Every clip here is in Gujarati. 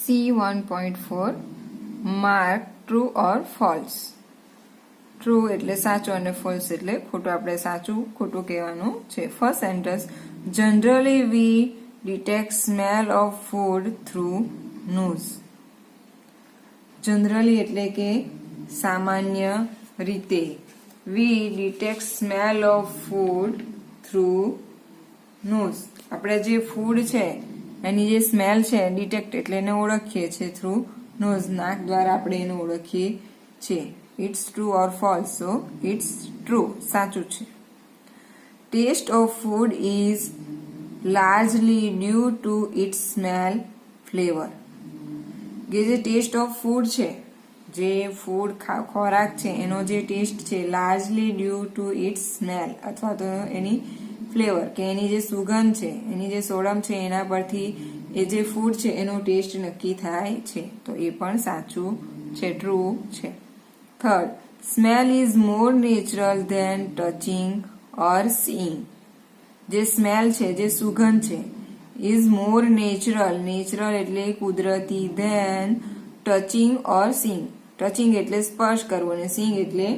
C1.4 mark true or false. True એટલે સાચું અને ફોલ્સ એટલે ખોટું. આપણે સાચું ખોટું કહેવાનું છે. First sentence, generally we detect smell of food through nose. Generally એટલે કે સામાન્ય રીતે. We detect smell of food through nose. આપણે જે ફૂડ છે એની જે સ્મેલ છે ડિટેક્ટ એટલે એને ઓળખીએ છીએ થ્રુ નોઝ, નાક દ્વારા આપણે એને ઓળખીએ છીએ. It's true or false. So it's true, સાચું છે. Taste of food is largely due to its smell flavour. કે જે ટેસ્ટ ઓફ ફૂડ છે, જે ફૂડ ખોરાક છે એનો જે ટેસ્ટ છે, largely due to its smell અથવા તો એની ફ્લેવર કે એની જે સુગંધ છે, એની જે સોડમ છે એના પરથી એ જે ફૂડ છે એનો ટેસ્ટ નક્કી થાય છે. તો એ પણ સાચું છે, ટ્રુ છે. Third, smell is more natural than touching or seeing. જે સ્મેલ છે, જે સુગંધ છે, ઇઝ મોર નેચરલ. નેચરલ એટલે કુદરતી. Than touching or seeing. Touching એટલે સ્પર્શ કરવો અને સીઈંગ એટલે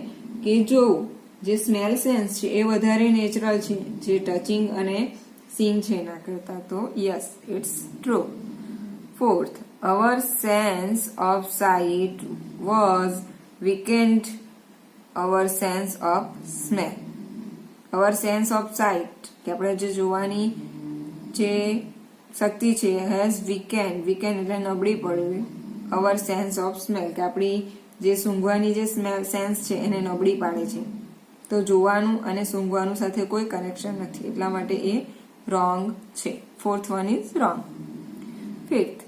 કે જોવું. જે સ્મેલ સેન્સ છે એ વધારે નેચરલ છે જે ટચિંગ અને સીઈંગ છે એના કરતા. તો yes, it's true. Fourth, our sense of sight was weakened our sense of smell. our sense of sight કે આપણે જે જોવાની જે શક્તિ છે has weakened એટલે નબળી પડવી. our sense of smell કે આપણી જે સૂંઘવાની જે સ્મેલ સેન્સ છે એને નબળી પાડે છે. તો જોવાનું અને સૂંઘવાનું સાથે કોઈ કનેક્શન નથી, એટલા માટે એ રોંગ છે. Fourth one is wrong. Fifth,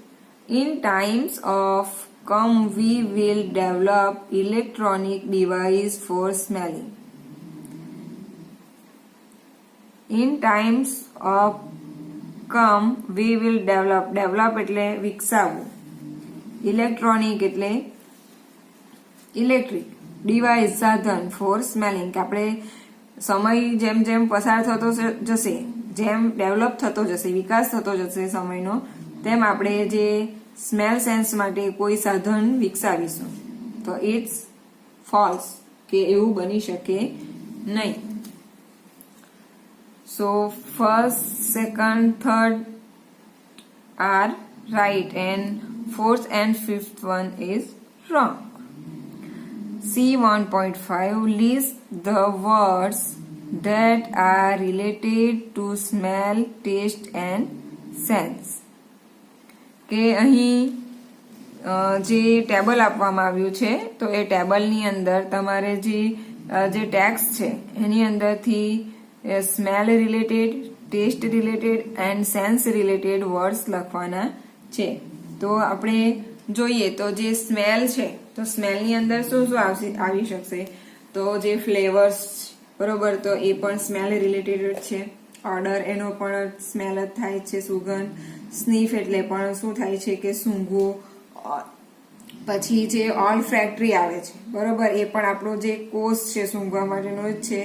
in times of come we will develop electronic device for smelling. In times of come we will develop એટલે વિકસાવવું. ઇલેક્ટ્રોનિક એટલે ઇલેક્ટ્રિક. ડિવાઇસ સાધન. ફોર સ્મેલિંગ કે આપણે સમય જેમ જેમ પસાર થતો જશે, જેમ ડેવલપ થતો જશે, વિકાસ થતો જશે સમયનો, તેમ આપણે જે સ્મેલ સેન્સ માટે કોઈ સાધન વિકસાવીશું. તો ઇટ્સ ફોલ્સ કે એવું બની શકે નહીં. So first, second, third are right and fourth and fifth one is wrong. C1.5 list the words that are related to smell, taste and sense. કે અહીં જે ટેબલ આપવામાં આવ્યું છે તો એ ટેબલની અંદર તમારે જે ટેક્સ્ટ છે એની અંદરથી smell related, taste related and sense related words લખવાના છે. તો આપણે જોઈએ તો જે સ્મેલ છે તો સ્મેલની અંદર શું શું આવી શકશે? તો જે ફ્લેવર્સ, બરોબર, તો એ પણ સ્મેલ રિલેટેડ છે. ઓર્ડર એનો પણ સ્મેલ જ થાય છે, સુગંધ. સ્નીફ એટલે પણ શું થાય છે કે સૂંઘવું. પછી જે ઓલ ફેક્ટરી આવે છે, બરોબર, એ પણ આપણો જે કોષ છે સૂંઘવા માટેનો જ છે.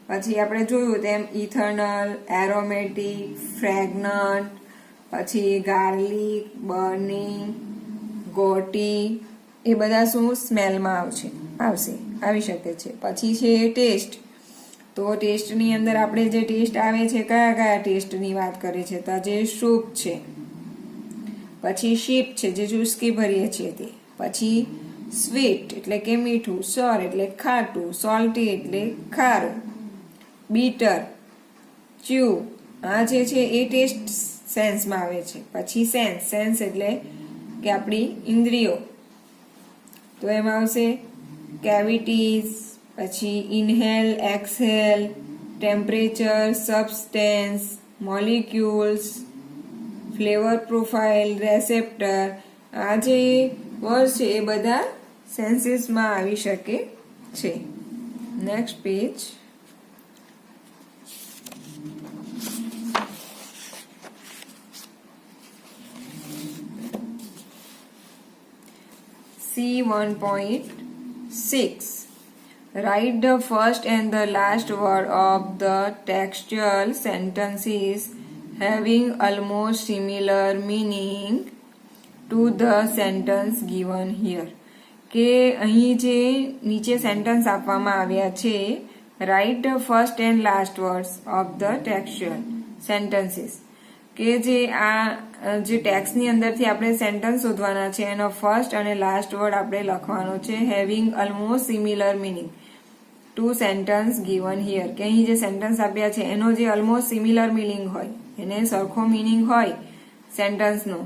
પછી આપણે જોયું તેમ ઇથર્નલ, એરોમેટિક, ફ્રેગ્નન્ટ, પછી ગાર્લિક, બર્નિંગ, ગોટી, એ બધા શું સ્મેલમાં આવી શકે છે. પછી છે ટેસ્ટ. તો ટેસ્ટની અંદર આપણે જે ટેસ્ટ આવે છે, કયા કયા ટેસ્ટની વાત કરીએ છીએ? તો જે સૂપ છે, પછી શીપ છે જે ચુસ્કી ભરીએ છીએ તે, પછી સ્વીટ એટલે કે મીઠું, સોર એટલે ખાટું, સોલ્ટી એટલે ખારું, બીટર, ચ્યુ, આ જે છે એ ટેસ્ટ સેન્સમાં આવે છે. પછી સેન્સ એટલે કે આપણી ઇન્દ્રિયો, તો એમાં આવશે કેવિટીઝ, પછી inhale, exhale, temperature, substance, molecules, flavour profile, receptor. આ જે વર્ડ છે એ બધા સેન્સીસમાં આવી શકે છે. Next page. C1.6 Write the first and the last word of the textual sentences having almost similar meaning to the sentence given here. કે અહીં જે નીચે સેન્ટન્સ આપવામાં આવ્યા છે, right first and last words of the textual sentences. કે જે આ જે ટેક્સ્ટની અંદરથી આપણે સેન્ટેન્સ શોધવાના છે એનો ફર્સ્ટ અને લાસ્ટ વર્ડ આપણે લખવાનો છે, having almost similar meaning two sentence given here. કે અહીં જે સેન્ટેન્સ આપ્યા છે એનો જે ઓલમોસ્ટ સિમિલર મિનિંગ હોય, એને સરખો મિનિંગ હોય સેન્ટેન્સનો,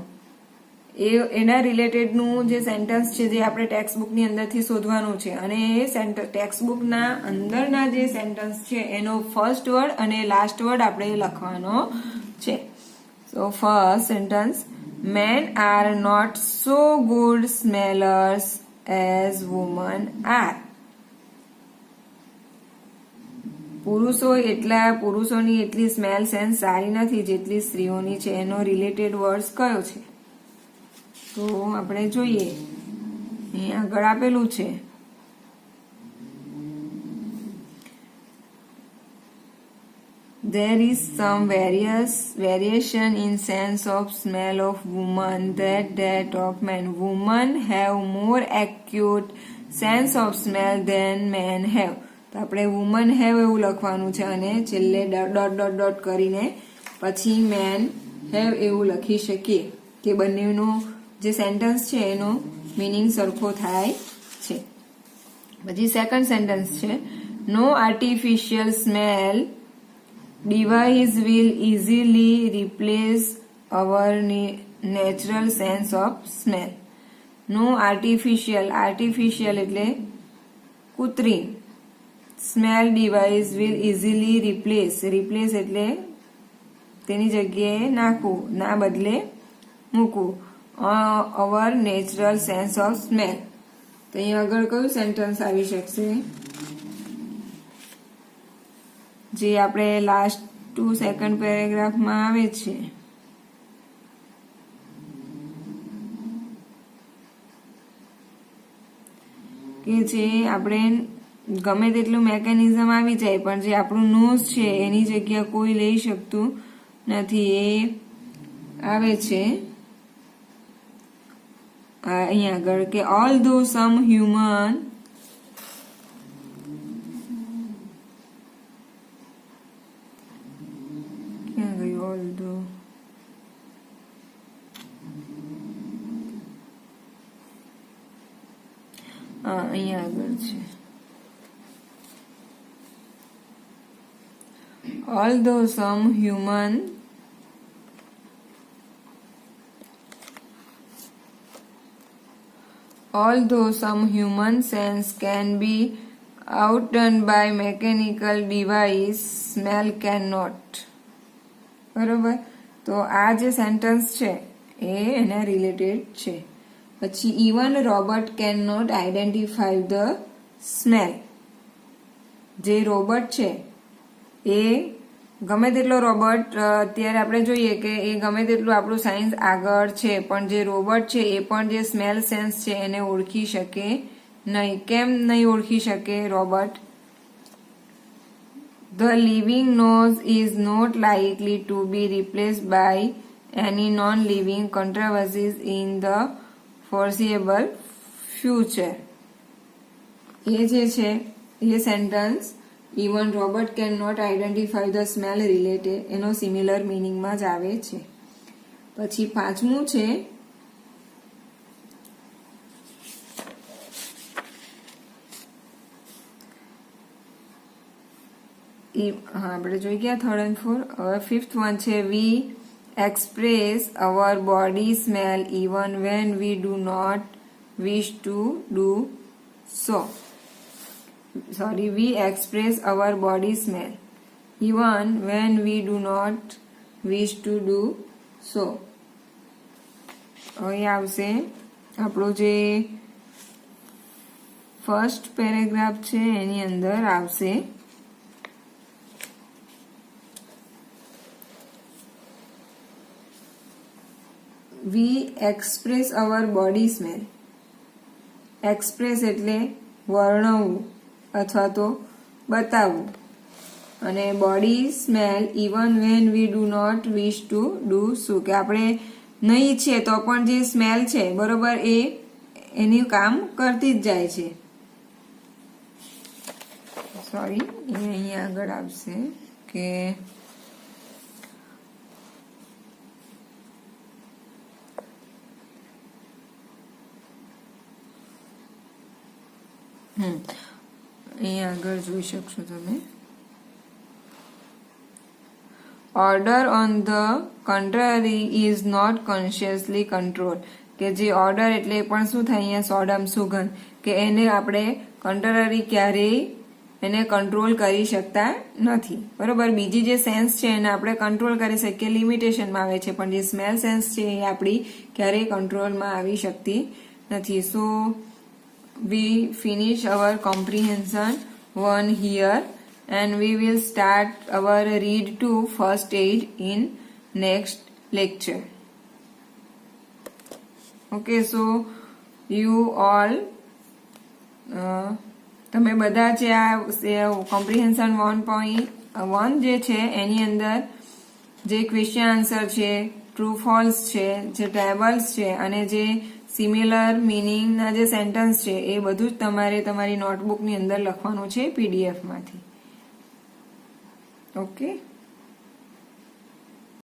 એના રિલેટેડનું જે સેન્ટેન્સ છે જે આપણે ટેક્સ્ટ બુકની અંદરથી શોધવાનું છે. અને એ ટેક્સ્ટ બુકના અંદરના જે સેન્ટેન્સ છે એનો ફર્સ્ટ વર્ડ અને લાસ્ટ વર્ડ આપણે લખવાનો છે. So first sentence, men are not so good smellers as women are. પુરુષોની એટલી સ્મેલ સેન્સ સારી નથી જેટલી સ્ત્રીઓની છે. એનો રિલેટેડ વર્ડ્સ કયો છે? તો આપણે જોઈએ, અહીં આગળ આપેલું છે. There is some variation in sense of smell of women than that of men. Women have more acute sense of smell than men have. તો આપણે women have એવું લખવાનું છે અને છેલ્લે ડોટ ડોટ ડોટ કરીને પછી men have એવું લખી શકીએ કે બંનેનો જે સેન્ટેન્સ છે એનો મિનિંગ સરખો થાય છે. પછી સેકન્ડ સેન્ટેન્સ છે, no artificial smell device will easily replace our natural sense of smell. No artificial એટલે કૃત્રિમ, smell device will easily replace એટલે તેની જગ્યાએ નાખવું, ના બદલે મૂકવું, our natural sense of smell. તો અહીં આગળ કયું સેન્ટેન્સ આવી શકશે? જે આપણે લાસ્ટ 2 સેકન્ડ પેરેગ્રાફમાં આવે છે. કે જે આપણે ગમે તેટલું મેકેનિઝમ આવી જાય પણ જે આપણું નોઝ છે એની જગ્યા કોઈ લઈ શકતું નથી. એ આવે છે અહીંયા આગળ કે although some human અહીંયા આગળ છે, although some human sense can be outdone by mechanical device, smell cannot. બરોબર. તો આ જે સેન્ટેન્સ છે એ એના રિલેટેડ છે. પછી even robot can not identify the smell. જે રોબોટ છે એ ગમે તેટલો રોબોટ અત્યારે આપણે જોઈએ કે એ ગમે તેટલું આપણું સાયન્સ આગળ છે પણ જે રોબોટ છે એ પણ જે સ્મેલ સેન્સ છે એને ઓળખી શકે નહીં. કેમ નહીં ઓળખી શકે robot? The living nose is not likely to be replaced by any non-living controversies in the foreseeable future. એ જે છે એ sentence even robot can not identify the smell related એનો સિમિલર મિનિંગમાં જ આવે છે. પછી પાંચમું છે આપણે જોઈ ગયા 3rd and 4th. હવે 5th one છે, વી express our body smell even when we do not wish to do so. We express our body smell even when we do not wish to do so. હવે આવશે આપણો જે ફર્સ્ટ પેરેગ્રાફ છે એની અંદર આવશે we express our body smell. Express એટલે વર્ણવવું અથવા તો બતાવવું અને body smell even when we do not wish to do so કે આપણે નહીં ઈચ્છીએ તો પણ જે સ્મેલ છે બરોબર એ એનું કામ કરતી જ જાય છે. સોરી, એ અહીંયા આગળ આવશે કે અહીંયા આગળ જોઈ શકશો તમે. Odour on the contrary is not consciously control, કે જે ઓર્ડર એટલે પણ શું થાય અહીંયા સોડમ સુગંધ, કે એને આપણે કન્ટ્રરી ક્યારેય એને કંટ્રોલ કરી શકતા નથી. બરોબર, બીજી જે સેન્સ છે એને આપણે કંટ્રોલ કરી શકીએ, લિમિટેશનમાં આવે છે, પણ જે સ્મેલ સેન્સ છે એ આપણી ક્યારેય કંટ્રોલમાં આવી શકતી નથી. સો we finish our comprehension 1 here and we will start our read to first aid in next lecture. Okay, so you all તમે બધા જે આ કોમ્પ્રિહેન્શન 1.1 જે છે એની અંદર જે ક્વેશ્ચન આન્સર છે, ટ્રુ ફોલ્સ છે, જે ટેબલ્સ છે અને જે સિમિલર મિનિંગના જે સેન્ટેન્સ છે એ બધું જ તમારે તમારી નોટબુકની અંદર લખવાનું છે PDF માંથી. ઓકે.